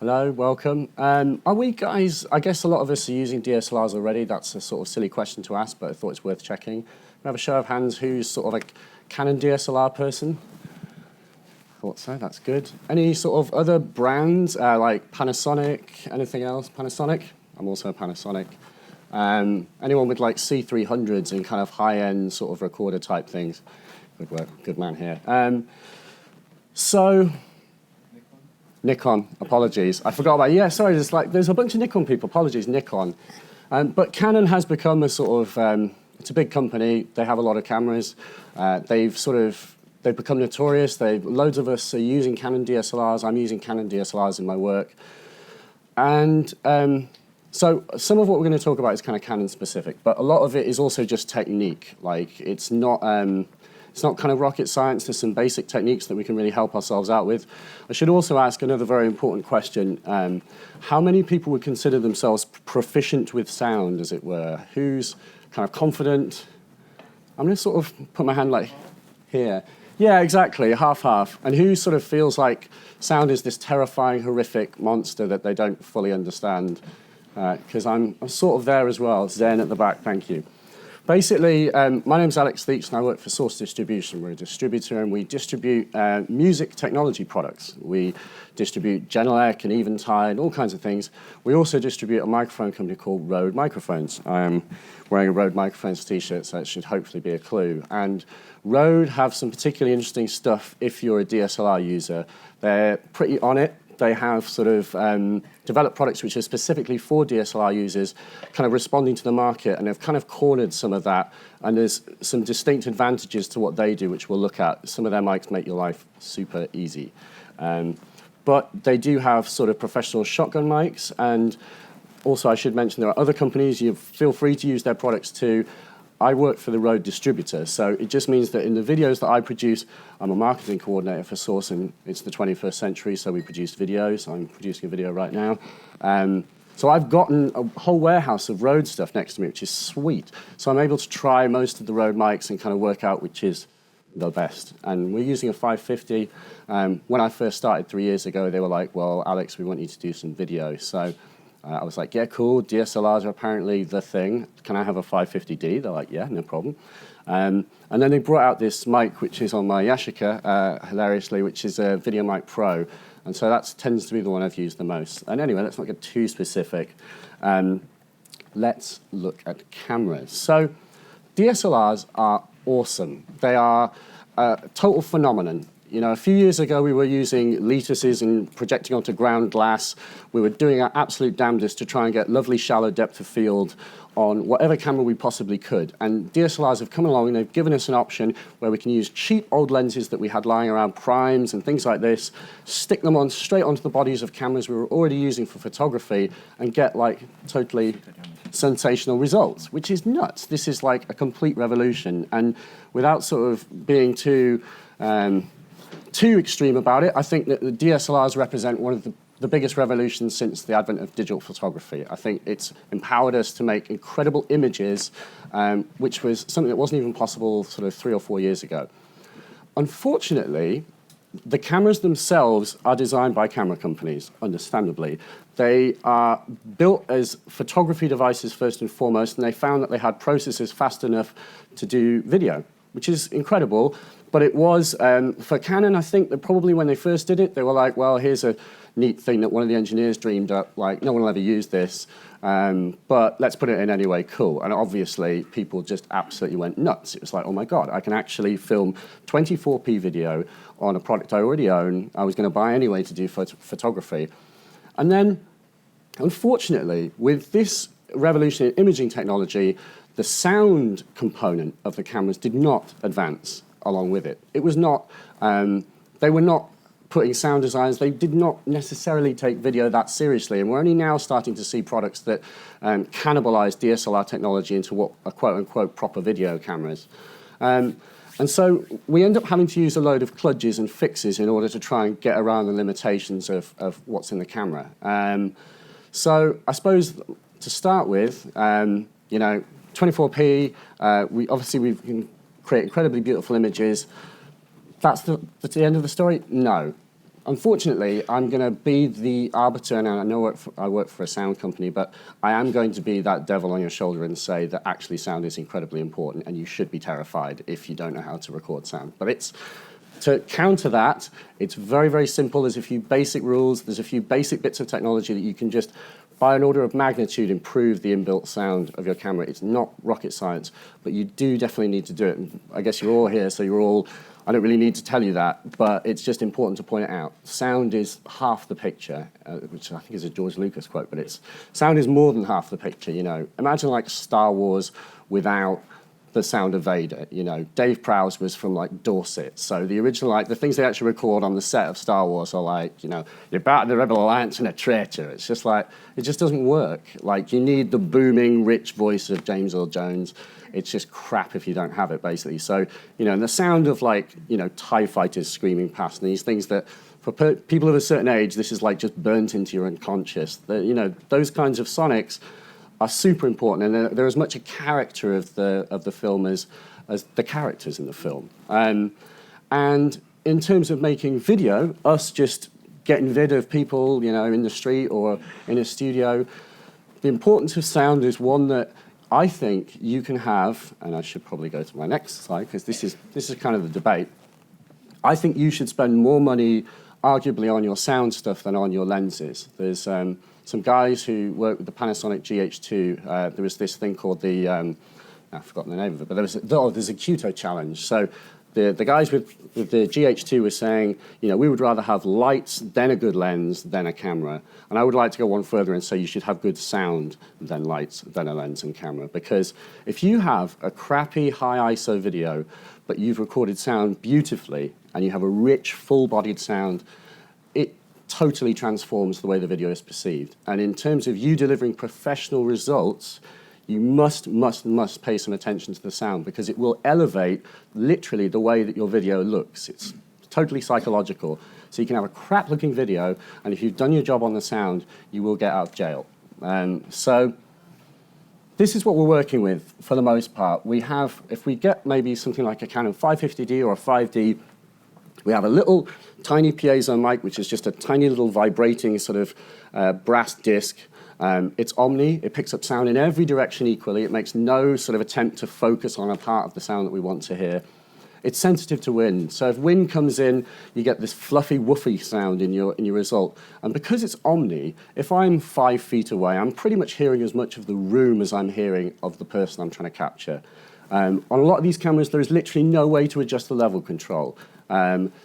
Hello, welcome. Are we guys, I guess a lot of us are using DSLRs already. That's a sort of silly question to ask, but I thought it's worth checking. We have a show of hands who's sort of a Canon DSLR person. Thought so, that's good. Any sort of other brands, like Panasonic, anything else? Panasonic? I'm also a Panasonic. Anyone with like C300s and kind of high-end sort of recorder type things? Good work, good man here. Nikon, apologies. I forgot about, yeah, sorry, there's a bunch of Nikon people, apologies, Nikon. But Canon has become a sort of, it's a big company, they have a lot of cameras. They've become notorious. Loads of us are using Canon DSLRs. I'm using Canon DSLRs in my work. And so some of what we're going to talk about is kind of Canon specific, but a lot of it is also just technique. Like, it's not kind of rocket science. There's some basic techniques that we can really help ourselves out with. I should also ask another very important question. How many people would consider themselves proficient with sound, as it were? Who's kind of confident? I'm going to sort of put my hand like here. Yeah, exactly, half-half. And who sort of feels like sound is this terrifying, horrific monster that they don't fully understand? Because I'm sort of there as well. Zen at the back, thank you. Basically, my name's Alex Leach, and I work for Source Distribution. We're a distributor, and we distribute music technology products. We distribute Genelec and Eventide, all kinds of things. We also distribute a microphone company called RØDE Microphones. I'm wearing a RØDE Microphones t-shirt, so it should hopefully be a clue. And RØDE have some particularly interesting stuff if you're a DSLR user. They're pretty on it. They have sort of developed products which are specifically for DSLR users, kind of responding to the market, and they've kind of cornered some of that. And there's some distinct advantages to what they do, which we'll look at. Some of their mics make your life super easy. But they do have sort of professional shotgun mics, and also I should mention there are other companies. You feel free to use their products too. I work for the RØDE distributor, so it just means that in the videos that I produce, I'm a marketing coordinator for Source, and it's the 21st century, so we produce videos. I'm producing a video right now. So I've gotten a whole warehouse of RØDE stuff next to me, which is sweet. So I'm able to try most of the RØDE mics and kind of work out which is the best. And we're using a 550. When I first started 3 years ago, they were like, well, Alex, we want you to do some video. So I was like, yeah, cool, DSLRs are apparently the thing. Can I have a 550D? They're like, yeah, no problem. And then they brought out this mic, which is on my Yashica, hilariously, which is a Video Mic Pro. And so that tends to be the one I've used the most. And anyway, let's not get too specific. Let's look at cameras. So DSLRs are awesome. They are a total phenomenon. You know, a few years ago, we were using litises and projecting onto ground glass. We were doing our absolute damnedest to try and get lovely shallow depth of field on whatever camera we possibly could. And DSLRs have come along and they've given us an option where we can use cheap old lenses that we had lying around, primes and things like this, stick them on straight onto the bodies of cameras we were already using for photography and get like totally sensational results, which is nuts. This is like a complete revolution. And without sort of being too extreme about it, I think that the DSLRs represent one of the biggest revolutions since the advent of digital photography. I think it's empowered us to make incredible images, which was something that wasn't even possible sort of 3 or 4 years ago. Unfortunately, the cameras themselves are designed by camera companies, understandably. They are built as photography devices first and foremost, and they found that they had processors fast enough to do video, which is incredible. But it was, for Canon, I think that probably when they first did it, they were like, well, here's a neat thing that one of the engineers dreamed up, like, no one will ever use this, but let's put it in anyway, cool. And obviously, people just absolutely went nuts. It was like, oh my God, I can actually film 24p video on a product I already own, I was going to buy anyway to do photography. And then, unfortunately, with this revolution in imaging technology, the sound component of the cameras did not advance along with it. It was not, they were not putting sound designs, they did not necessarily take video that seriously, and we're only now starting to see products that cannibalize DSLR technology into what are quote-unquote proper video cameras. And so we end up having to use a load of kludges and fixes in order to try and get around the limitations of what's in the camera. So I suppose to start with, you know, 24p, we can create incredibly beautiful images. That's the end of the story? No. unfortunately, I'm going to be the arbiter, and I know I work for a sound company, but I am going to be that devil on your shoulder and say that actually sound is incredibly important, and you should be terrified if you don't know how to record sound. But to counter that, it's very, very simple. There's a few basic rules. There's a few basic bits of technology that you can just, by an order of magnitude, improve the inbuilt sound of your camera. It's not rocket science, but you do definitely need to do it. And I guess you're all here, so I don't really need to tell you that, but it's just important to point it out. Sound is half the picture, which I think is a George Lucas quote, but sound is more than half the picture, you know. Imagine like Star Wars without the sound of Vader, you know. Dave Prowse was from like Dorset, so the original, like the things they actually record on the set of Star Wars are like, you know, you're part of the Rebel Alliance and a traitor. It's just like, it just doesn't work. Like you need the booming, rich voice of James Earl Jones. It's just crap if you don't have it, basically. So, you know, and the sound of like, you know, TIE fighters screaming past and these things that, for people of a certain age, this is like just burnt into your unconscious. You know, those kinds of sonics are super important, and they're as much a character of the film as the characters in the film. And in terms of making video, us just getting vid of people, you know, in the street or in a studio, the importance of sound is one that I think you can have, and I should probably go to my next slide because this is kind of the debate. I think you should spend more money, arguably, on your sound stuff than on your lenses. There's some guys who work with the Panasonic GH2. There was this thing called I've forgotten the name of it, but there's a Kyoto challenge. So the guys with the GH2 were saying, you know, we would rather have lights, then a good lens, then a camera. And I would like to go one further and say you should have good sound, then lights, then a lens and camera. Because if you have a crappy high ISO video, but you've recorded sound beautifully, and you have a rich, full-bodied sound, it totally transforms the way the video is perceived. And in terms of you delivering professional results, you must pay some attention to the sound because it will elevate literally the way that your video looks. It's totally psychological. So you can have a crap-looking video, and if you've done your job on the sound, you will get out of jail. So this is what we're working with for the most part. We have, if we get maybe something like a Canon 550D or a 5D, we have a little tiny piezo mic, which is just a tiny little vibrating sort of brass disc. It's omni. It picks up sound in every direction equally. It makes no sort of attempt to focus on a part of the sound that we want to hear. It's sensitive to wind. So if wind comes in, you get this fluffy, woofy sound in your result. And because it's omni, if I'm 5 feet away, I'm pretty much hearing as much of the room as I'm hearing of the person I'm trying to capture. On a lot of these cameras, there is literally no way to adjust the level control.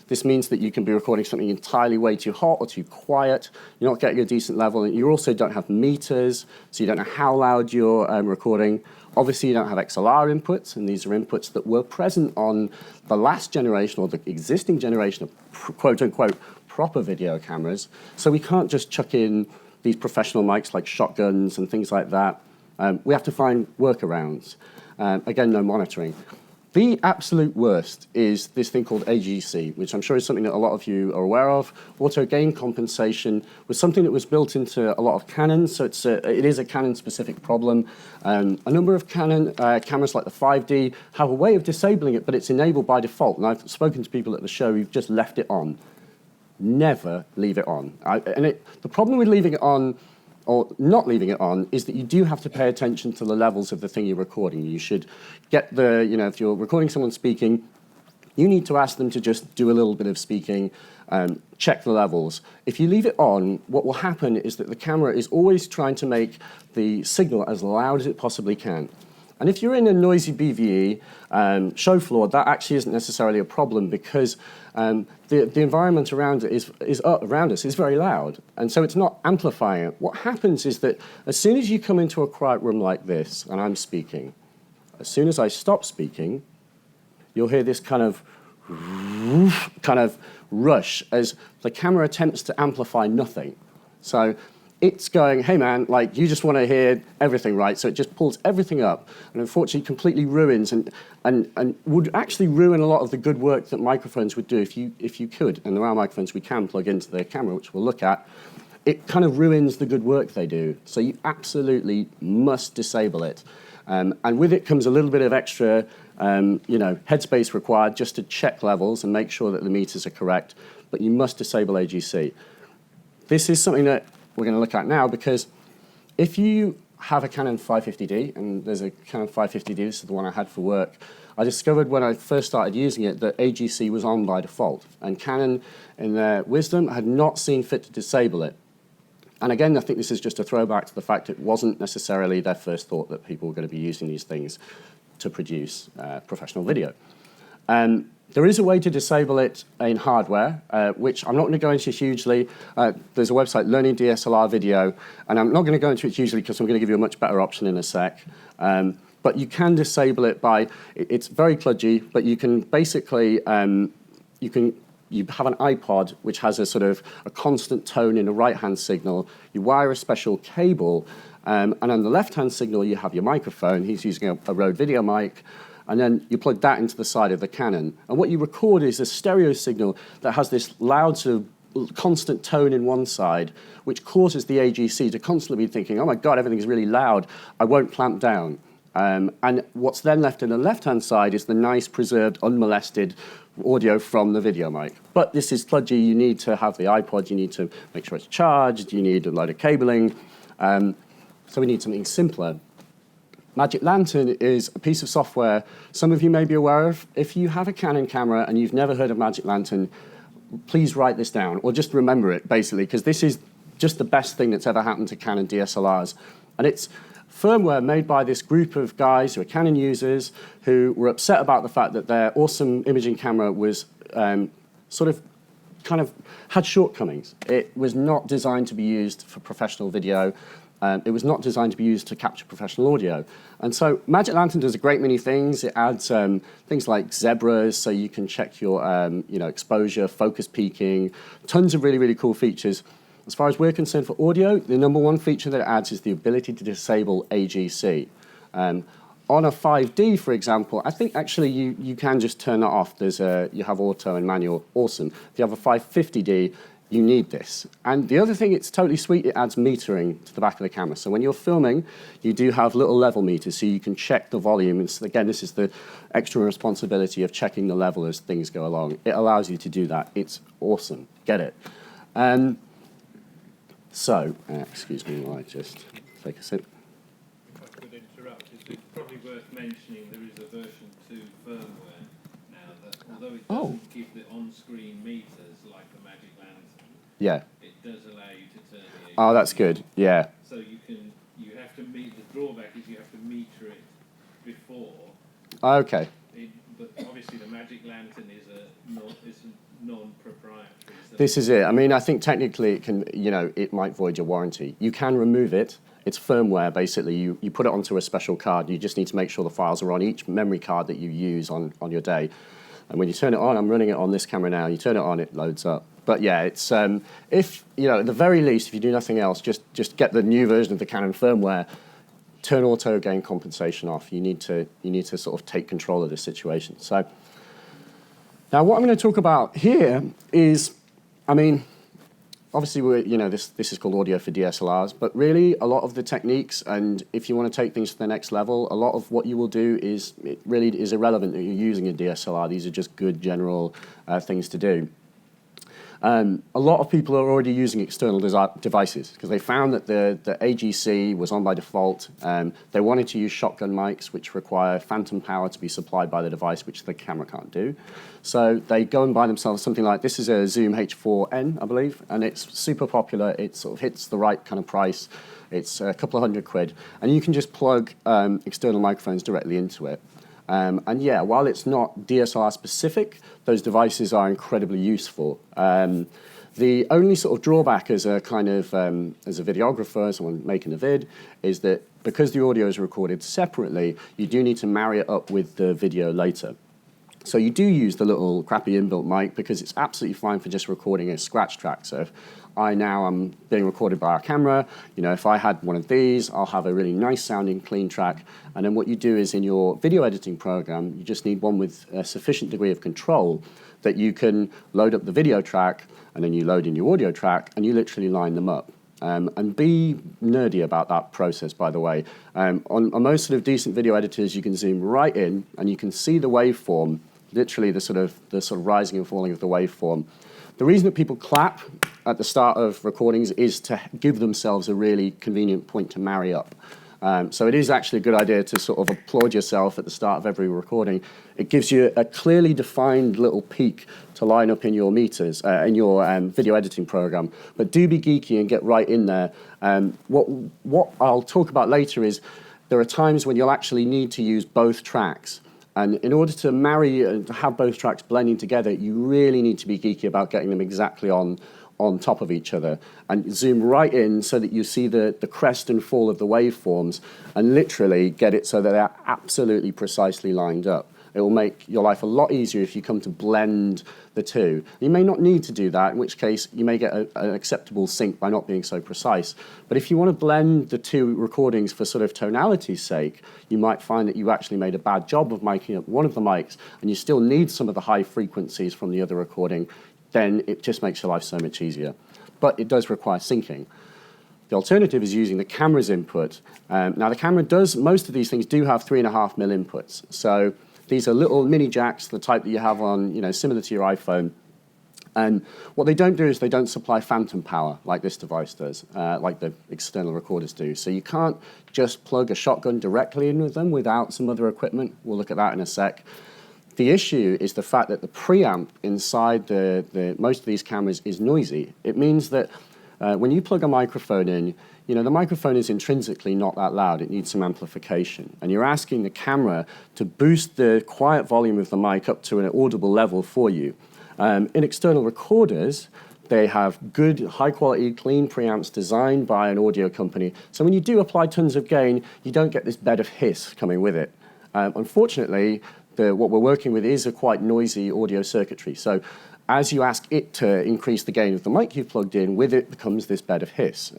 This means that you can be recording something entirely way too hot or too quiet. You're not getting a decent level. And you also don't have meters, so you don't know how loud you're recording. Obviously, you don't have XLR inputs, and these are inputs that were present on the last generation or the existing generation of quote-unquote proper video cameras. So we can't just chuck in these professional mics like shotguns and things like that. We have to find workarounds. Again, no monitoring. The absolute worst is this thing called AGC, which I'm sure is something that a lot of you are aware of. Auto gain compensation was something that was built into a lot of Canons, so it is a Canon-specific problem. A number of Canon cameras like the 5D have a way of disabling it, but it's enabled by default. And I've spoken to people at the show who've just left it on. Never leave it on. The problem with leaving it on or not leaving it on is that you do have to pay attention to the levels of the thing you're recording. You should get if you're recording someone speaking, you need to ask them to just do a little bit of speaking, check the levels. If you leave it on, what will happen is that the camera is always trying to make the signal as loud as it possibly can. And if you're in a noisy BVE show floor, that actually isn't necessarily a problem because the environment around us is very loud, and so it's not amplifying it. What happens is that as soon as you come into a quiet room like this, and I'm speaking, as soon as I stop speaking, you'll hear this kind of rush as the camera attempts to amplify nothing. So it's going, hey man, like you just want to hear everything, right? So it just pulls everything up and unfortunately completely ruins and would actually ruin a lot of the good work that microphones would do if you could. And there are microphones we can plug into the camera, which we'll look at. It kind of ruins the good work they do. So you absolutely must disable it. And with it comes a little bit of extra headspace required just to check levels and make sure that the meters are correct. but you must disable AGC. This is something that we're going to look at now, because if you have a Canon 550D, and there's a Canon 550D, this is the one I had for work, I discovered when I first started using it that AGC was on by default, and Canon, in their wisdom, had not seen fit to disable it. And again, I think this is just a throwback to the fact it wasn't necessarily their first thought that people were going to be using these things to produce professional video. There is a way to disable it in hardware, which I'm not going to go into hugely. There's a website, Learning DSLR Video, and I'm not going to go into it hugely because I'm going to give you a much better option in a sec. But you can disable it by, it's very kludgy, but you can basically, you have an iPod which has a sort of a constant tone in a right-hand signal. You wire a special cable, and on the left-hand signal you have your microphone. He's using a Rode video mic, and then you plug that into the side of the Canon. And what you record is a stereo signal that has this loud sort of constant tone in one side, which causes the AGC to constantly be thinking, oh my God, everything's really loud, I won't clamp down. And what's then left in the left-hand side is the nice, preserved, unmolested audio from the video mic. But this is kludgy. You need to have the iPod. You need to make sure it's charged. You need a load of cabling. So we need something simpler. Magic Lantern is a piece of software some of you may be aware of. If you have a Canon camera and you've never heard of Magic Lantern, please write this down, or just remember it, basically, because this is just the best thing that's ever happened to Canon DSLRs. And it's firmware made by this group of guys who are Canon users who were upset about the fact that their awesome imaging camera was kind of had shortcomings. It was not designed to be used for professional video. It was not designed to be used to capture professional audio. And so Magic Lantern does a great many things. It adds things like zebras, so you can check your exposure, focus peaking, tons of really, really cool features. As far as we're concerned for audio, the number one feature that it adds is the ability to disable AGC. On a 5D, for example, I think actually you can just turn that off. You have auto and manual, awesome. If you have a 550D, you need this. And the other thing, it's totally sweet, it adds metering to the back of the camera. So when you're filming, you do have little level meters, so you can check the volume. And so again, this is the extra responsibility of checking the level as things go along. It allows you to do that. It's awesome. Get it. Excuse me while I just take a sip. If I could interrupt, it's probably worth mentioning there is a version 2 firmware now that, although it doesn't give the on-screen meters like the Magic Lantern, it does allow you to turn the AGC. Oh, that's good, yeah. So you have to meet, the drawback is you have to meter it before. Okay. But obviously the Magic Lantern is a non-proprietary. So this is it. I mean, I think technically it can, it might void your warranty. You can remove it. It's firmware, basically. You put it onto a special card. You just need to make sure the files are on each memory card that you use on your day. And when you turn it on, I'm running it on this camera now, you turn it on, it loads up. But yeah, it's, if, at the very least, if you do nothing else, just get the new version of the Canon firmware, turn auto gain compensation off. You need to sort of take control of the situation. So now what I'm going to talk about here is, obviously this is called audio for DSLRs, but really a lot of the techniques, and if you want to take things to the next level, a lot of what you will do it really is irrelevant that you're using a DSLR. These are just good general things to do. A lot of people are already using external devices because they found that the AGC was on by default. They wanted to use shotgun mics, which require phantom power to be supplied by the device, which the camera can't do. So they go and buy themselves something like, this is a Zoom H4n, I believe, and it's super popular. It sort of hits the right kind of price. It's a couple of £100, and you can just plug external microphones directly into it. And yeah, while it's not DSLR specific, those devices are incredibly useful. The only sort of drawback as a kind of, as a videographer, someone making a vid, is that because the audio is recorded separately, you do need to marry it up with the video later. So you do use the little crappy inbuilt mic because it's absolutely fine for just recording a scratch track. So if I'm being recorded by our camera, if I had one of these, I'll have a really nice sounding clean track. And then what you do is in your video editing program, you just need one with a sufficient degree of control that you can load up the video track and then you load in your audio track and you literally line them up. And be nerdy about that process, by the way. On most sort of decent video editors, you can zoom right in and you can see the waveform, literally the sort of rising and falling of the waveform. The reason that people clap at the start of recordings is to give themselves a really convenient point to marry up. So it is actually a good idea to sort of applaud yourself at the start of every recording. It gives you a clearly defined little peak to line up in your meters, in your video editing program. But do be geeky and get right in there. What I'll talk about later is there are times when you'll actually need to use both tracks. And in order to marry and to have both tracks blending together, you really need to be geeky about getting them exactly on top of each other, and zoom right in so that you see the crest and fall of the waveforms, and literally get it so that they're absolutely precisely lined up. It will make your life a lot easier if you come to blend the two. You may not need to do that, in which case you may get an acceptable sync by not being so precise. But if you want to blend the two recordings for sort of tonality's sake, you might find that you actually made a bad job of miking up one of the mics, and you still need some of the high frequencies from the other recording. Then it just makes your life so much easier. But it does require syncing. The alternative is using the camera's input. Now the camera does, most of these things do have 3.5 mil inputs. So these are little mini jacks, the type that you have on, similar to your iPhone. And what they don't do is they don't supply phantom power like this device does, like the external recorders do. So you can't just plug a shotgun directly in with them without some other equipment. We'll look at that in a sec. The issue is the fact that the preamp inside most of these cameras is noisy. It means that when you plug a microphone in, the microphone is intrinsically not that loud. It needs some amplification. And you're asking the camera to boost the quiet volume of the mic up to an audible level for you. In external recorders, they have good, high-quality, clean preamps designed by an audio company. So when you do apply tons of gain, you don't get this bed of hiss coming with it. Unfortunately, what we're working with is a quite noisy audio circuitry. So as you ask it to increase the gain of the mic you've plugged in, with it becomes this bed of hiss.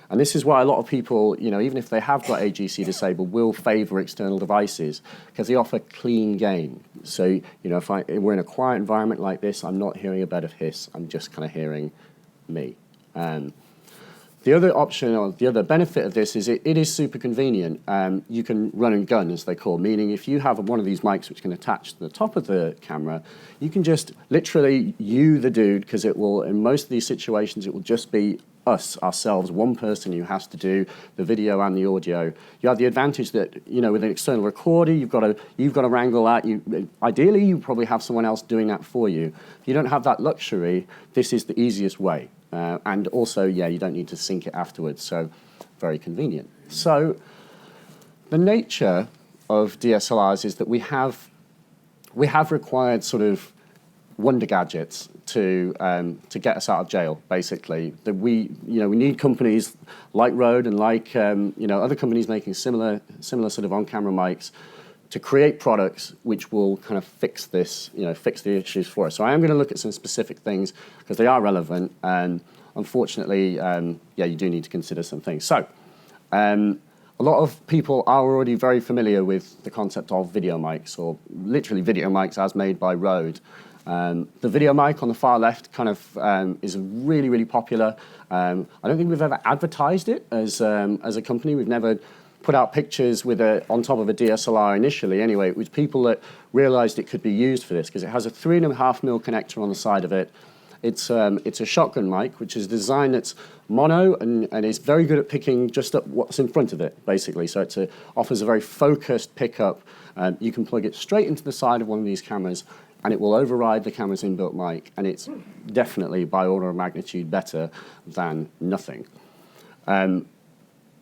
And this is why a lot of people, even if they have got AGC disabled, will favor external devices because they offer clean gain. So, if we're in a quiet environment like this, I'm not hearing a bed of hiss. I'm just kind of hearing me. The other option, or the other benefit of this is it is super convenient. You can run and gun, as they call, meaning if you have one of these mics which can attach to the top of the camera, you can just literally the dude, because it will, in most of these situations, it will just be ourselves, one person who has to do the video and the audio. You have the advantage that, with an external recorder, you've got to wrangle that. Ideally, you probably have someone else doing that for you. If you don't have that luxury, this is the easiest way. And also, you don't need to sync it afterwards, so very convenient. So the nature of DSLRs is that we have required sort of wonder gadgets to get us out of jail, basically. That we need companies like RØDE and like other companies making similar sort of on-camera mics to create products which will kind of fix this, fix the issues for us. So I am going to look at some specific things because they are relevant, and unfortunately, you do need to consider some things. So a lot of people are already very familiar with the concept of video mics, or literally video mics as made by RØDE. The video mic on the far left kind of is really, really popular. I don't think we've ever advertised it as a company. We've never put out pictures with on top of a DSLR initially. Anyway, it was people that realized it could be used for this because it has a 3.5 mil connector on the side of it. It's a shotgun mic, which is designed that's mono and is very good at picking just up what's in front of it, basically. So it offers a very focused pickup. You can plug it straight into the side of one of these cameras, and it will override the camera's inbuilt mic, and it's definitely by order of magnitude better than nothing.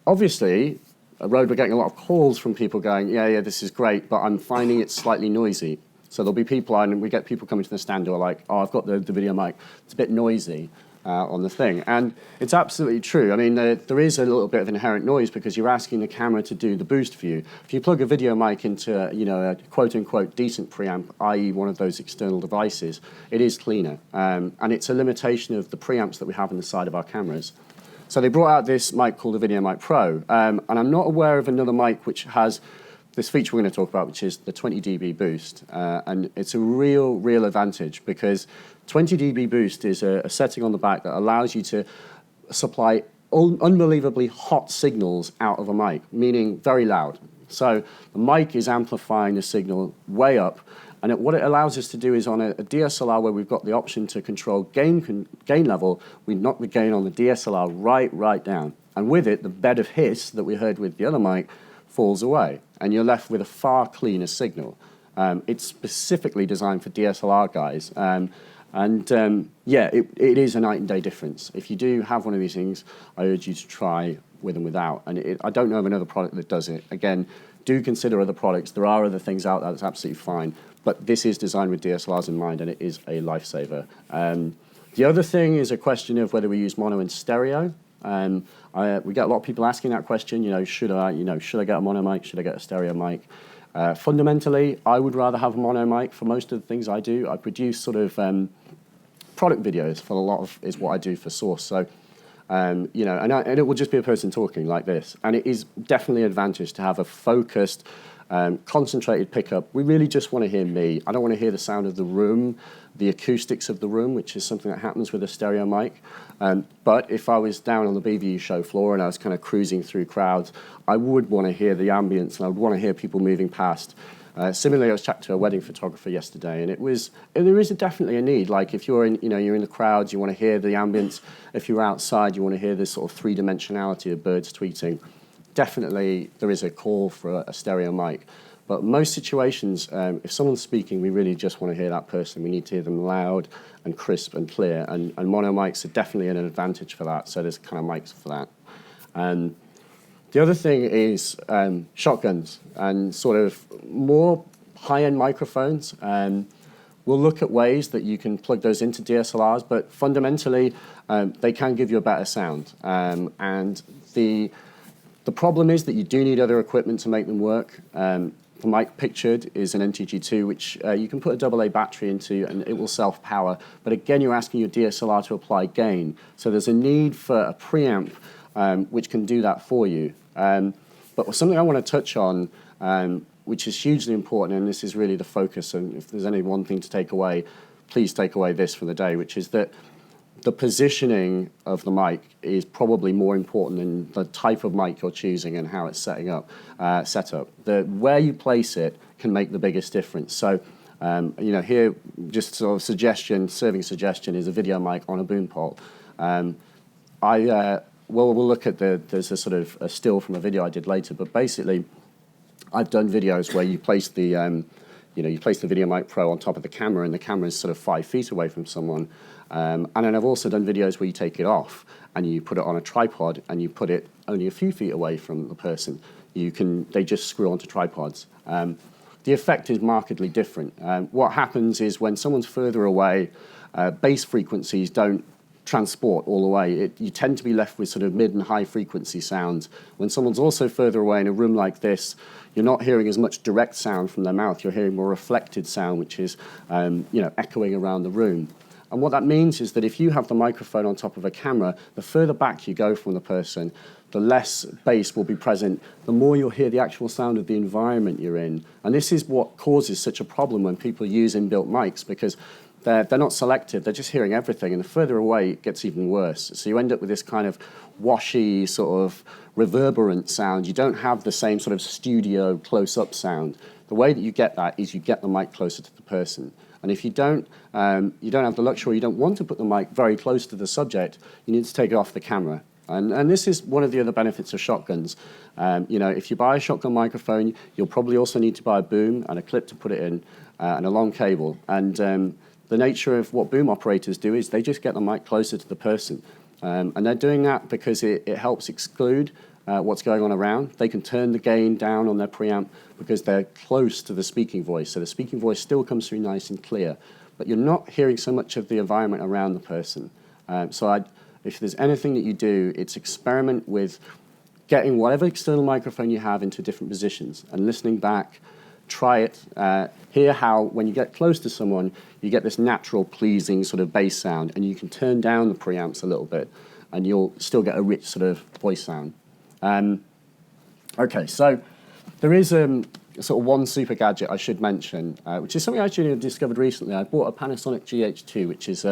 Obviously, at RØDE, we're getting a lot of calls from people going, yeah, this is great, but I'm finding it slightly noisy. So there'll be people, and we get people coming to the stand who are like, oh, I've got the video mic, it's a bit noisy on the thing. And it's absolutely true. I mean, there is a little bit of inherent noise because you're asking the camera to do the boost for you. If you plug a video mic into, a quote-unquote decent preamp, i.e. one of those external devices, it is cleaner. And it's a limitation of the preamps that we have on the side of our cameras. So they brought out this mic called the Video Mic Pro, and I'm not aware of another mic which has this feature we're going to talk about, which is the 20 dB boost. And it's a real advantage because 20 dB boost is a setting on the back that allows you to supply unbelievably hot signals out of a mic, meaning very loud. So the mic is amplifying the signal way up, And what it allows us to do is on a DSLR where we've got the option to control gain level, we knock the gain on the DSLR right down. And with it, the bed of hiss that we heard with the other mic falls away, and you're left with a far cleaner signal. It's specifically designed for DSLR guys. Yeah, it is a night and day difference. If you do have one of these things, I urge you to try with and without. And I don't know of another product that does it. Again, do consider other products. There are other things out there that's absolutely fine. But this is designed with DSLRs in mind, and it is a lifesaver. The other thing is a question of whether we use mono and stereo. We get a lot of people asking that question. Should I get a mono mic? Should I get a stereo mic? Fundamentally, I would rather have a mono mic for most of the things I do. I produce sort of product videos for a lot of is what I do for Source. So, and it will just be a person talking like this. And it is definitely an advantage to have a focused, concentrated pickup. We really just want to hear me. I don't want to hear the sound of the room, the acoustics of the room, which is something that happens with a stereo mic. But if I was down on the BVU show floor and I was kind of cruising through crowds, I would want to hear the ambience and I would want to hear people moving past. Similarly, I was chatting to a wedding photographer yesterday, and there is definitely a need. Like if you're in the crowds, you want to hear the ambience. If you're outside, you want to hear this sort of three-dimensionality of birds tweeting. Definitely, there is a call for a stereo mic. But most situations, if someone's speaking, we really just want to hear that person. We need to hear them loud and crisp and clear. And mono mics are definitely an advantage for that. So there's kind of mics for that. The other thing is shotguns and sort of more high-end microphones. We'll look at ways that you can plug those into DSLRs, but fundamentally, they can give you a better sound. And the problem is that you do need other equipment to make them work. The mic pictured is an NTG2, which you can put a AA battery into and it will self-power. But again, you're asking your DSLR to apply gain. So there's a need for a preamp which can do that for you. But something I want to touch on, which is hugely important, and this is really the focus, and if there's only one thing to take away, please take away this for the day, which is that the positioning of the mic is probably more important than the type of mic you're choosing and how it's set up. Where you place it can make the biggest difference. So, here, just sort of serving suggestion is a video mic on a boom pole. We'll look at there's a sort of a still from a video I did later, but basically, I've done videos where you place the Video Mic Pro on top of the camera, and the camera is sort of 5 feet away from someone. And then I've also done videos where you take it off and you put it on a tripod and you put it only a few feet away from the person. They just screw onto tripods. The effect is markedly different. What happens is when someone's further away, bass frequencies don't transport all the way. You tend to be left with sort of mid and high frequency sounds. When someone's also further away in a room like this, you're not hearing as much direct sound from their mouth. You're hearing more reflected sound, which is echoing around the room. And what that means is that if you have the microphone on top of a camera, the further back you go from the person, the less bass will be present, the more you'll hear the actual sound of the environment you're in. And this is what causes such a problem when people use inbuilt mics, because they're not selective, they're just hearing everything, and the further away it gets even worse. So you end up with this kind of washy, sort of reverberant sound. You don't have the same sort of studio close-up sound. The way that you get that is you get the mic closer to the person. And if you don't have the luxury, you don't want to put the mic very close to the subject, you need to take it off the camera. And this is one of the other benefits of shotguns. If you buy a shotgun microphone, you'll probably also need to buy a boom and a clip to put it in, and a long cable. And the nature of what boom operators do is they just get the mic closer to the person. And they're doing that because it helps exclude what's going on around. They can turn the gain down on their preamp because they're close to the speaking voice. So the speaking voice still comes through nice and clear, but you're not hearing so much of the environment around the person. If there's anything that you do, it's experiment with getting whatever external microphone you have into different positions and listening back. Try it. Hear how, when you get close to someone, you get this natural, pleasing sort of bass sound, and you can turn down the preamps a little bit, and you'll still get a rich sort of voice sound. Okay, so there is sort of one super gadget I should mention, which is something I actually discovered recently. I bought a Panasonic GH2, which is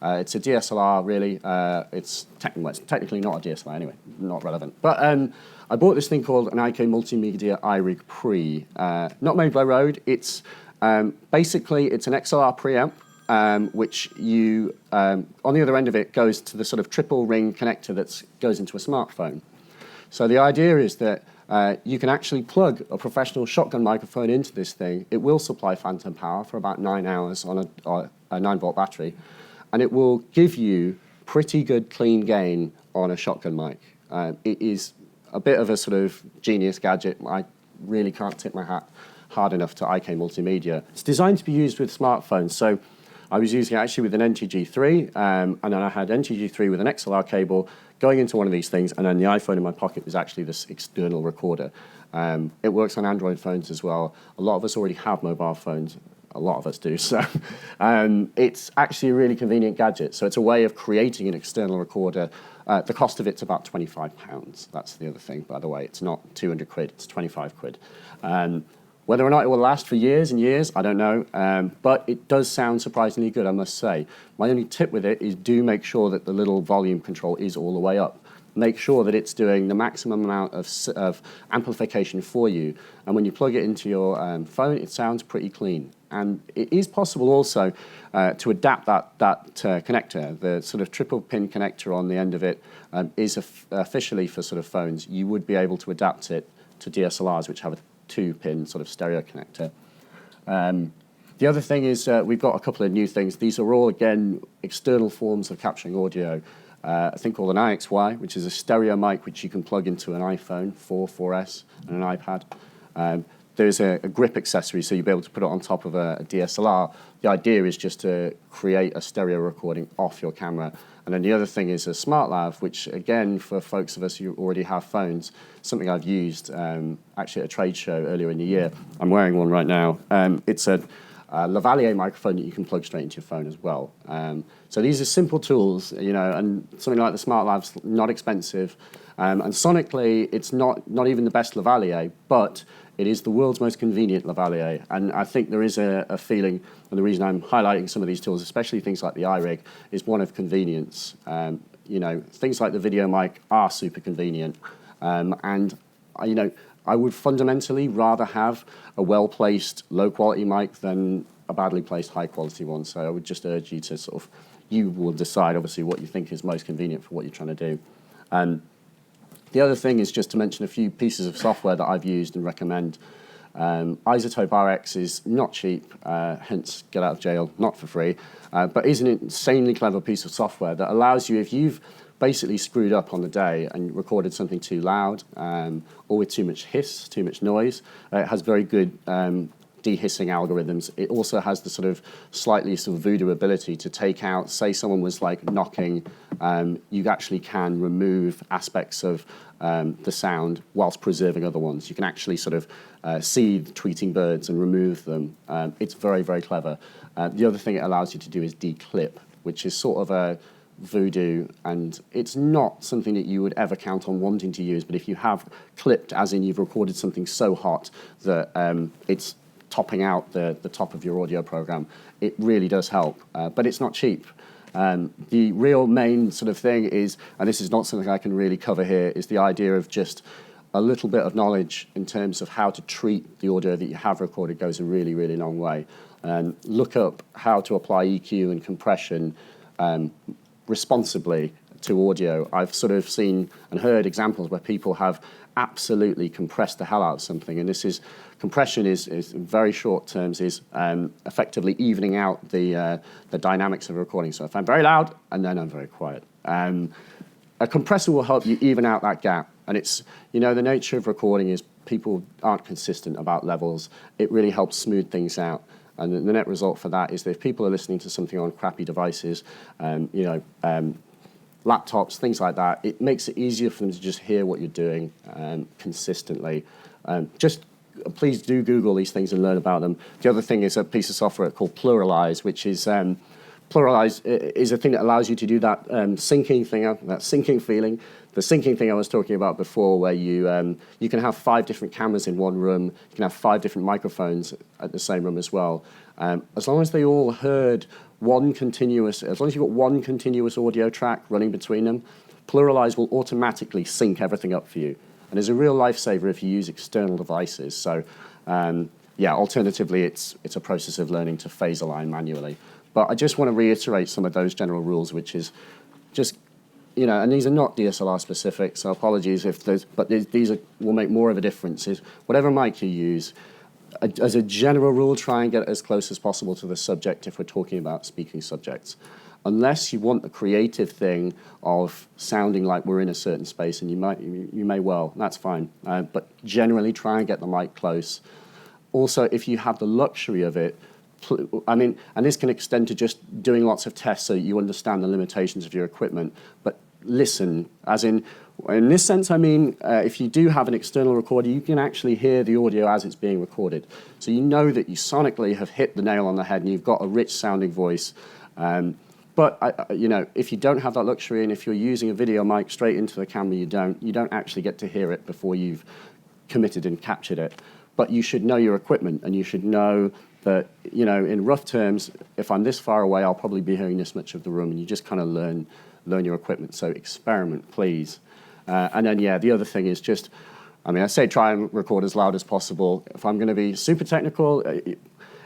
it's a DSLR, really. It's technically not a DSLR anyway, not relevant. But I bought this thing called an IK Multimedia iRig Pre, not made by RØDE. It's Basically, it's an XLR preamp, which you, on the other end of it, goes to the sort of triple ring connector that goes into a smartphone. So the idea is that you can actually plug a professional shotgun microphone into this thing. It will supply phantom power for about 9 hours on a 9-volt battery, and it will give you pretty good clean gain on a shotgun mic. It is a bit of a sort of genius gadget. I really can't tip my hat hard enough to IK Multimedia. It's designed to be used with smartphones, so I was using it actually with an NTG3, and then I had NTG3 with an XLR cable going into one of these things, and then the iPhone in my pocket was actually this external recorder. It works on Android phones as well. A lot of us already have mobile phones. A lot of us do, so it's actually a really convenient gadget. So it's a way of creating an external recorder. The cost of it's about £25. That's the other thing, by the way. It's not 200 quid, it's 25 quid. Whether or not it will last for years and years, I don't know, but it does sound surprisingly good, I must say. My only tip with it is do make sure that the little volume control is all the way up. Make sure that it's doing the maximum amount of amplification for you, and when you plug it into your phone, it sounds pretty clean. And it is possible also to adapt that connector. The sort of triple pin connector on the end of it is officially for sort of phones. You would be able to adapt it to DSLRs, which have a 2-pin sort of stereo connector. The other thing is we've got a couple of new things. These are all, again, external forms of capturing audio. A thing called an IXY, which is a stereo mic which you can plug into an iPhone 4, 4S, and an iPad. There's a grip accessory, so you'll be able to put it on top of a DSLR. The idea is just to create a stereo recording off your camera. And then the other thing is a smartLav, which, again, for folks of us who already have phones, something I've used actually at a trade show earlier in the year. I'm wearing one right now. It's a lavalier microphone that you can plug straight into your phone as well. So these are simple tools, you know, and something like the smartLav's not expensive. And sonically, it's not even the best lavalier, but it is the world's most convenient lavalier. And I think there is a feeling, and the reason I'm highlighting some of these tools, especially things like the iRig, is one of convenience. You know, things like the video mic are super convenient. And, you know, I would fundamentally rather have a well-placed, low-quality mic than a badly placed, high-quality one. So I would just urge you to sort of, you will decide, obviously, what you think is most convenient for what you're trying to do. The other thing is just to mention a few pieces of software that I've used and recommend. Isotope RX is not cheap, hence get out of jail, not for free, but is an insanely clever piece of software that allows you, if you've basically screwed up on the day and recorded something too loud or with too much hiss, too much noise, it has very good de-hissing algorithms. It also has the sort of slightly sort of voodoo ability to take out, say someone was like knocking, you actually can remove aspects of the sound whilst preserving other ones. You can actually sort of see the tweeting birds and remove them. It's very, very clever. The other thing it allows you to do is declip, which is sort of a voodoo, and it's not something that you would ever count on wanting to use, but if you have clipped, as in you've recorded something so hot that it's topping out the top of your audio program, it really does help, but it's not cheap. The real main sort of thing is, and this is not something I can really cover here, is the idea of just a little bit of knowledge in terms of how to treat the audio that you have recorded goes a really, really long way. Look up how to apply EQ and compression responsibly to audio. I've sort of seen and heard examples where people have absolutely compressed the hell out of something, and this is compression is in very short terms is effectively evening out the dynamics of a recording. So if I'm very loud and then I'm very quiet, a compressor will help you even out that gap. And it's, you know, the nature of recording is people aren't consistent about levels. It really helps smooth things out. And the net result for that is that if people are listening to something on crappy devices, you know, laptops, things like that, it makes it easier for them to just hear what you're doing consistently. Just please do Google these things and learn about them. The other thing is a piece of software called Pluralize, which is Pluralize is a thing that allows you to do that syncing thing, that syncing feeling. The syncing thing I was talking about before, where you you can have 5 different cameras in one room, you can have 5 different microphones at the same room as well. As long as they all heard one continuous, as long as you've got one continuous audio track running between them, Pluralize will automatically sync everything up for you. And it's a real lifesaver if you use external devices. So yeah, alternatively, it's a process of learning to phase align manually. But I just want to reiterate some of those general rules, which is just, and these are not DSLR specific, so apologies if there's, but these will make more of a difference. Is whatever mic you use, as a general rule, try and get as close as possible to the subject if we're talking about speaking subjects. Unless you want the creative thing of sounding like we're in a certain space, and you may well, that's fine. But generally try and get the mic close. Also, if you have the luxury of it, and this can extend to just doing lots of tests so you understand the limitations of your equipment, but listen, as in this sense, if you do have an external recorder, you can actually hear the audio as it's being recorded. So you know that you sonically have hit the nail on the head and you've got a rich sounding voice. But if you don't have that luxury, and if you're using a video mic straight into the camera, you don't actually get to hear it before you've committed and captured it. But you should know your equipment, and you should know that, in rough terms, if I'm this far away, I'll probably be hearing this much of the room, and you just kind of learn your equipment. So experiment, please. And then, the other thing is just, I say try and record as loud as possible. If I'm going to be super technical,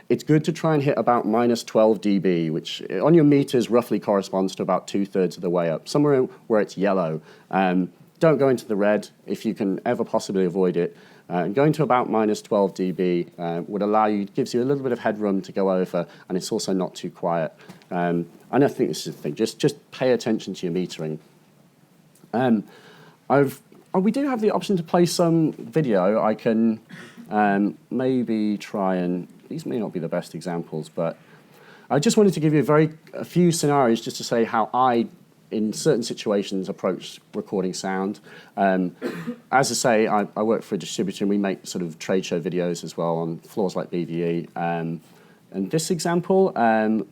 it's good to try and hit about minus 12 dB, which on your meters roughly corresponds to about 2/3 of the way up, somewhere where it's yellow. Don't go into the red if you can ever possibly avoid it. Going to about minus 12 dB gives you a little bit of headroom to go over, and it's also not too quiet. And I think this is the thing, just pay attention to your metering. We do have the option to play some video. I can maybe try and, these may not be the best examples, but I just wanted to give you a few scenarios just to say how I, in certain situations, approach recording sound. As I say, I work for a distributor, and we make sort of trade show videos as well on floors like BVE. And this example,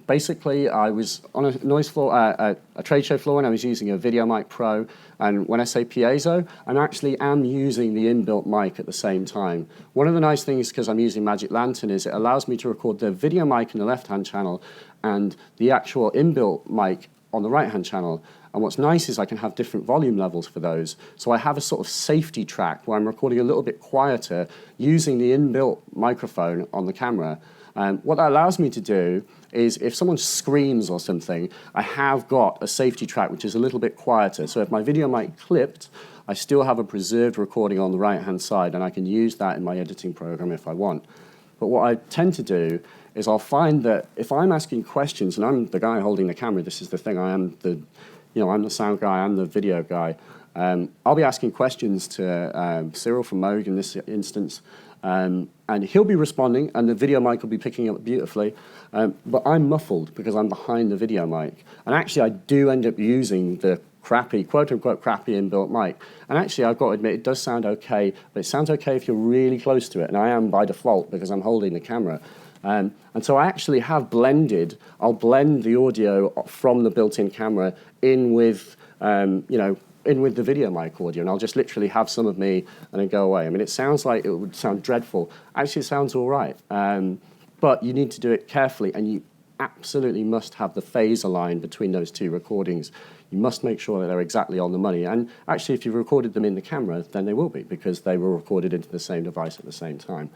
basically, I was on a noise floor, a trade show floor, and I was using a Video Mic Pro. And when I say piezo, I actually am using the inbuilt mic at the same time. One of the nice things, because I'm using Magic Lantern, is it allows me to record the video mic in the left-hand channel and the actual inbuilt mic on the right-hand channel. And what's nice is I can have different volume levels for those. So I have a sort of safety track where I'm recording a little bit quieter using the inbuilt microphone on the camera. What that allows me to do is if someone screams or something, I have got a safety track which is a little bit quieter. So if my video mic clipped, I still have a preserved recording on the right-hand side, and I can use that in my editing program if I want. But what I tend to do is I'll find that if I'm asking questions, and I'm the guy holding the camera, this is the thing, I'm the sound guy, I'm the video guy. I'll be asking questions to Cyril from Moog in this instance, and he'll be responding, and the video mic will be picking up beautifully, but I'm muffled because I'm behind the video mic. And actually, I do end up using the crappy, quote-unquote crappy inbuilt mic. And actually, I've got to admit, it does sound okay, but it sounds okay if you're really close to it, and I am by default because I'm holding the camera. And so I actually have I'll blend the audio from the built-in camera in with, in with the video mic audio, and I'll just literally have some of me and then go away. It sounds like it would sound dreadful. Actually, it sounds all right. But you need to do it carefully, and you absolutely must have the phase line between those two recordings. You must make sure that they're exactly on the money. And actually, if you've recorded them in the camera, then they will be, because they were recorded into the same device at the same time.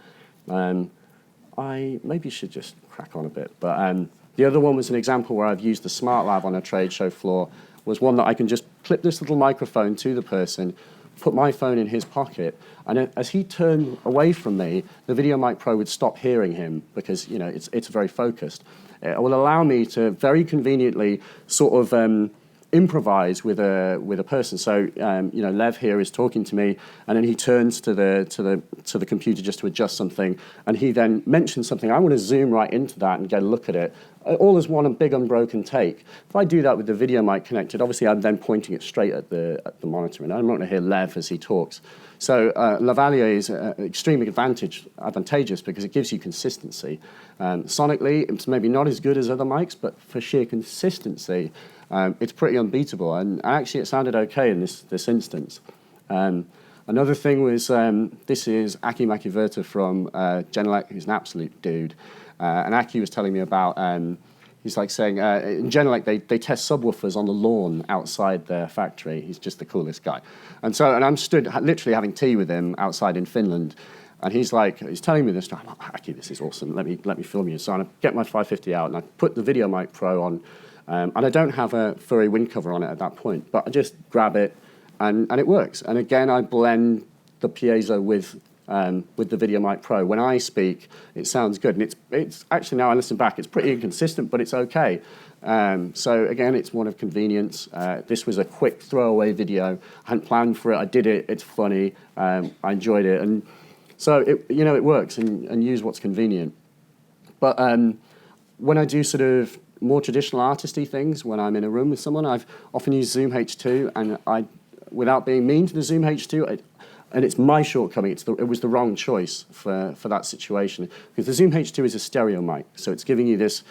I maybe should just crack on a bit. But the other one was an example where I've used the smartLav on a trade show floor, was one that I can just clip this little microphone to the person, put my phone in his pocket, and as he turned away from me, the Video Mic Pro would stop hearing him because it's very focused. It will allow me to very conveniently sort of improvise with a person. So Lev here is talking to me, and then he turns to the computer just to adjust something, and he then mentions something. I want to zoom right into that and get a look at it, all as one big unbroken take. If I do that with the video mic connected, obviously I'm then pointing it straight at the monitor, and I'm not going to hear Lev as he talks. So lavalier is extremely advantageous because it gives you consistency. Sonically, it's maybe not as good as other mics, but for sheer consistency, it's pretty unbeatable, and actually it sounded okay in this instance. Another thing was, this is Aki Makiverta from Genelec, who's an absolute dude. And Aki was telling me about, he's like saying, in Genelec, they test subwoofers on the lawn outside their factory. He's just the coolest guy. And I'm stood literally having tea with him outside in Finland. And he's telling me this, I'm like, Aki, this is awesome, let me film you. So I get my 550 out and I put the Video Mic Pro on, and I don't have a furry wind cover on it at that point, but I just grab it and it works. And again, I blend the piezo with the Video Mic Pro. When I speak, it sounds good. And it's actually, now I listen back, it's pretty inconsistent, but it's okay. So again, it's one of convenience. This was a quick throwaway video. I hadn't planned for it. I did it. It's funny. I enjoyed it. And so, it works and use what's convenient. But when I do sort of more traditional artisty things, when I'm in a room with someone, I've often used Zoom H2, and without being mean to the Zoom H2, and it's my shortcoming, it was the wrong choice for that situation. Because the Zoom H2 is a stereo mic, so it's giving you this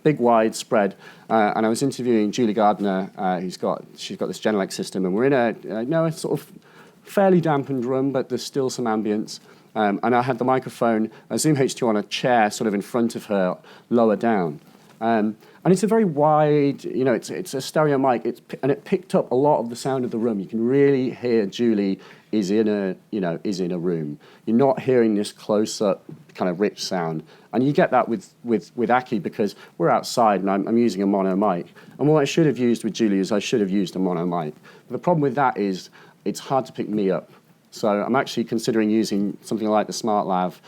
big, wide spread. And I was interviewing Julie Gardner, she's got this Genelec system, and we're in a sort of fairly dampened room, but there's still some ambience. And I had the microphone, a Zoom H2 on a chair sort of in front of her, lower down. And it's a very wide, it's a stereo mic, and it picked up a lot of the sound of the room. You can really hear Julie is in a room. You're not hearing this close-up kind of rich sound. And you get that with Aki because we're outside and I'm using a mono mic. And what I should have used with Julie is I should have used a mono mic. But the problem with that is it's hard to pick me up. So I'm actually considering using something like the smartLav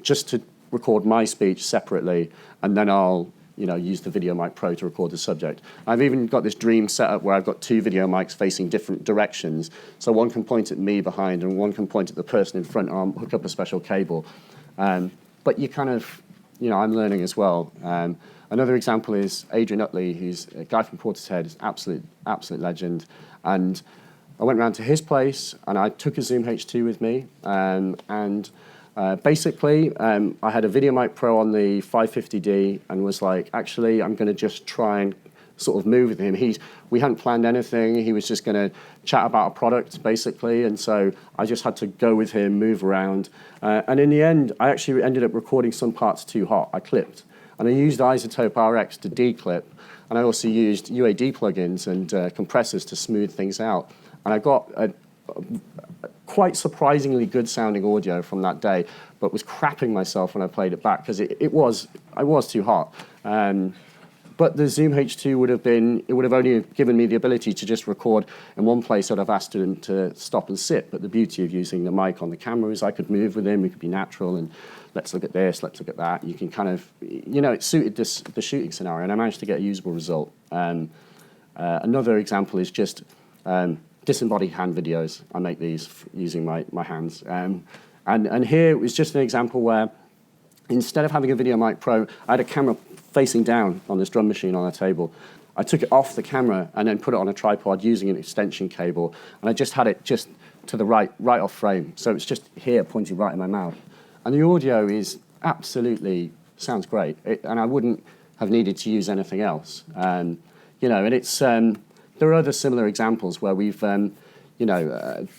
just to record my speech separately, and then I'll use the Video Mic Pro to record the subject. I've even got this dream setup where I've got two video mics facing different directions. So one can point at me behind and one can point at the person in front, and I'll hook up a special cable. But you kind of, I'm learning as well. Another example is Adrian Utley, who's a guy from Portishead, is absolute legend. And I went round to his place and I took a Zoom H2 with me. Basically, I had a Video Mic Pro on the 550D and was like, actually, I'm going to just try and sort of move with him. We hadn't planned anything. He was just going to chat about a product, basically. And so I just had to go with him, move around. And in the end, I actually ended up recording some parts too hot. I clipped. And I used Isotope RX to declip. And I also used UAD plugins and compressors to smooth things out. And I got a quite surprisingly good sounding audio from that day, but was crapping myself when I played it back because I was too hot. But the Zoom H2 would have only given me the ability to just record in one place. I'd have asked him to stop and sit. But the beauty of using the mic on the camera is I could move with him. We could be natural and let's look at this, let's look at that. You can kind of, it suited the shooting scenario, and I managed to get a usable result. Another example is just disembodied hand videos. I make these using my hands. And here it was just an example where instead of having a Video Mic Pro, I had a camera facing down on this drum machine on a table. I took it off the camera and then put it on a tripod using an extension cable, and I just had it just to the right off frame. So it's just here pointing right in my mouth. And the audio sounds great. And I wouldn't have needed to use anything else. And it's, there are other similar examples where we've,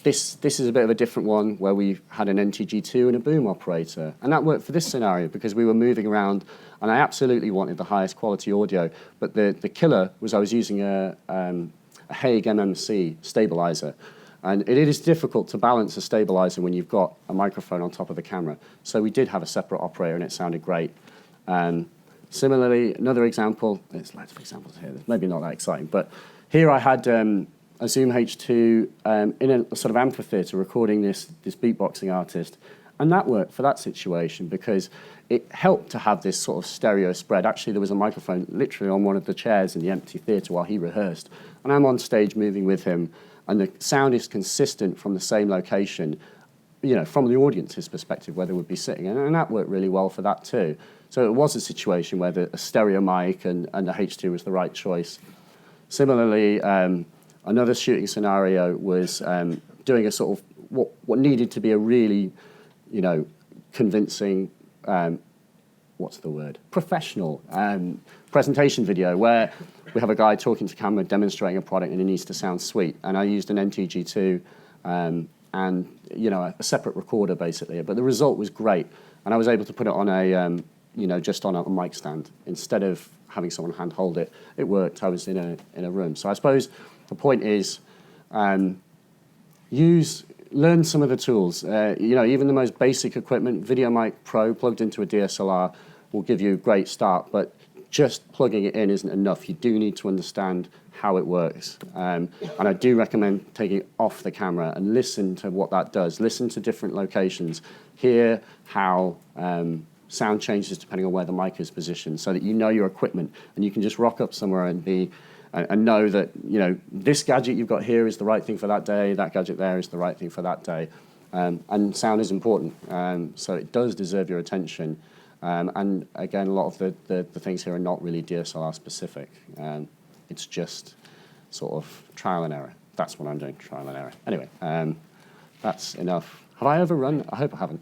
this is a bit of a different one where we've had an NTG2 and a boom operator. And that worked for this scenario because we were moving around and I absolutely wanted the highest quality audio. But the killer was I was using a Hague MMC stabilizer. And it is difficult to balance a stabilizer when you've got a microphone on top of the camera. So we did have a separate operator and it sounded great. Similarly, another example, there's loads of examples here, maybe not that exciting, but here I had a Zoom H2 in a sort of amphitheater recording this beatboxing artist. And that worked for that situation because it helped to have this sort of stereo spread. Actually, there was a microphone literally on one of the chairs in the empty theater while he rehearsed. And I'm on stage moving with him, and the sound is consistent from the same location, from the audience's perspective, where they would be sitting. And that worked really well for that too. So it was a situation where a stereo mic and the H2 was the right choice. Similarly, another shooting scenario was doing a sort of what needed to be a really, convincing, professional presentation video where we have a guy talking to camera, demonstrating a product, and it needs to sound sweet. And I used an NTG2 and a separate recorder basically, but the result was great. And I was able to put it on just on a mic stand instead of having someone hand hold it. It worked. I was in a room. So I suppose the point is use learn some of the tools. You know, even the most basic equipment, VideoMic Pro plugged into a DSLR will give you a great start, but just plugging it in isn't enough. You do need to understand how it works. And I do recommend taking it off the camera and listen to what that does. Listen to different locations. Hear how sound changes depending on where the mic is positioned, so that you know your equipment and you can just rock up somewhere and know that, you know, this gadget you've got here is the right thing for that day, that gadget there is the right thing for that day. And sound is important, so it does deserve your attention. And again, a lot of the things here are not really DSLR specific. It's just sort of trial and error. That's what I'm doing, trial and error. Anyway, that's enough. Have I overrun? I hope I haven't.